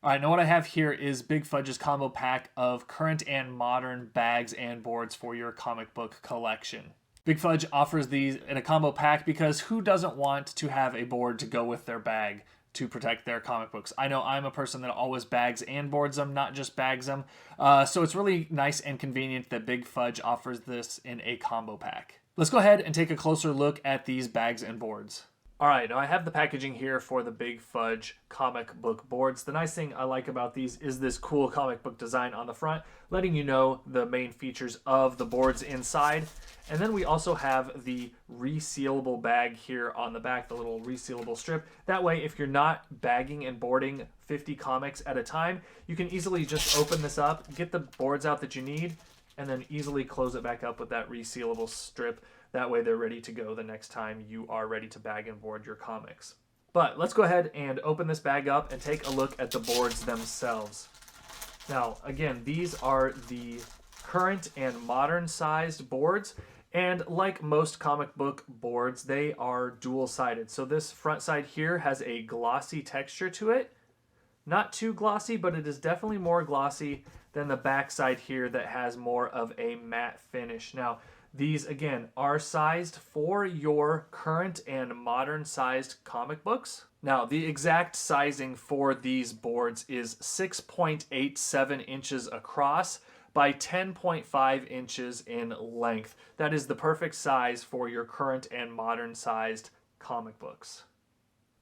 All right, now what I have here is Big Fudge's combo pack of current and modern bags and boards for your comic book collection. Big Fudge offers these in a combo pack because who doesn't want to have a board to go with their bag to protect their comic books? I know I'm a person that always bags and boards them, not just bags them. So it's really nice and convenient that Big Fudge offers this in a combo pack. Let's go ahead and take a closer look at these bags and boards. All right, now I have the packaging here for the Big Fudge comic book boards. The nice thing I like about these is this cool comic book design on the front, letting you know the main features of the boards inside. And then we also have the resealable bag here on the back, the little resealable strip. That way, if you're not bagging and boarding 50 comics at a time, you can easily just open this up, get the boards out that you need, and then easily close it back up with that resealable strip. That way they're ready to go the next time you are ready to bag and board your comics. But let's go ahead and open this bag up and take a look at the boards themselves. Now, again, these are the current and modern sized boards. And like most comic book boards, they are dual-sided. So this front side here has a glossy texture to it. Not too glossy, but it is definitely more glossy than the back side here that has more of a matte finish. Now, these, again, are sized for your current and modern sized comic books. Now, the exact sizing for these boards is 6.87 inches across by 10.5 inches in length. That is the perfect size for your current and modern sized comic books.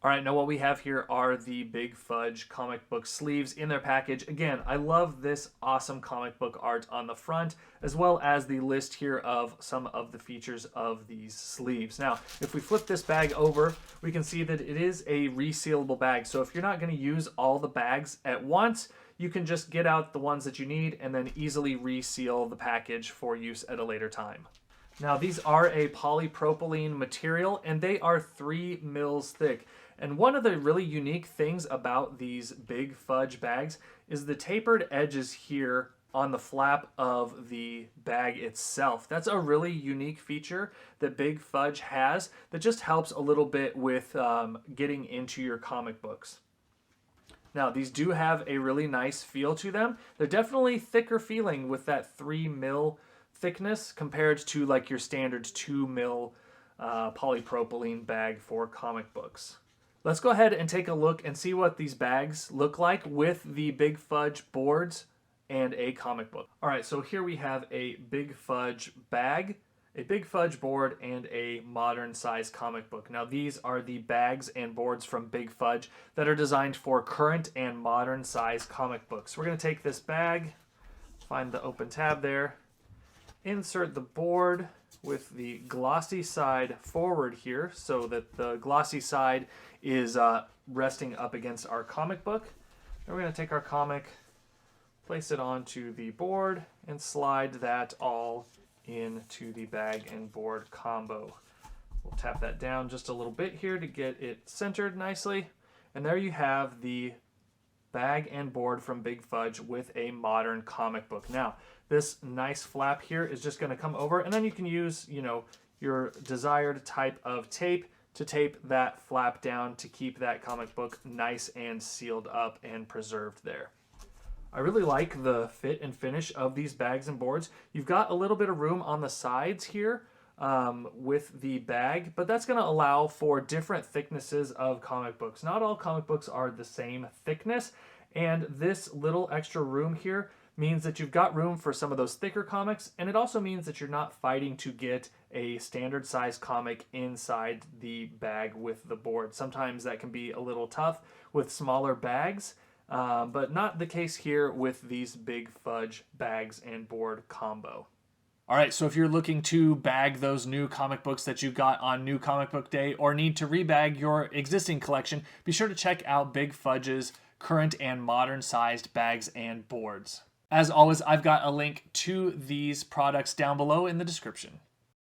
All right, now what we have here are the Big Fudge comic book sleeves in their package. Again, I love this awesome comic book art on the front, as well as the list here of some of the features of these sleeves. Now, if we flip this bag over, we can see that it is a resealable bag. So if you're not going to use all the bags at once, you can just get out the ones that you need and then easily reseal the package for use at a later time. Now, these are a polypropylene material, and they are 3 mils thick. And one of the really unique things about these Big Fudge bags is the tapered edges here on the flap of the bag itself. That's a really unique feature that Big Fudge has that just helps a little bit with getting into your comic books. Now, these do have a really nice feel to them. They're definitely thicker feeling with that 3 mil thickness compared to like your standard 2 mil polypropylene bag for comic books. Let's go ahead and take a look and see what these bags look like with the Big Fudge boards and a comic book. All right, so here we have a Big Fudge bag, a Big Fudge board, and a modern size comic book. Now, these are the bags and boards from Big Fudge that are designed for current and modern size comic books. We're going to take this bag, find the open tab there, insert the board with the glossy side forward here so that the glossy side is resting up against our comic book. Then we're going to take our comic, place it onto the board, and slide that all into the bag and board combo. We'll tap that down just a little bit here to get it centered nicely. And there you have the bag and board from Big Fudge with a modern comic book. Now, this nice flap here is just going to come over, and then you can use, your desired type of tape to tape that flap down to keep that comic book nice and sealed up and preserved there. I really like the fit and finish of these bags and boards. You've got a little bit of room on the sides here with the bag, but that's going to allow for different thicknesses of comic books. Not all comic books are the same thickness, and this little extra room here means that you've got room for some of those thicker comics, and it also means that you're not fighting to get a standard size comic inside the bag with the board. Sometimes that can be a little tough with smaller bags, but not the case here with these Big Fudge bags and board combo. All right, so if you're looking to bag those new comic books that you got on New Comic Book Day or need to rebag your existing collection, be sure to check out Big Fudge's current and modern sized bags and boards. As always, I've got a link to these products down below in the description.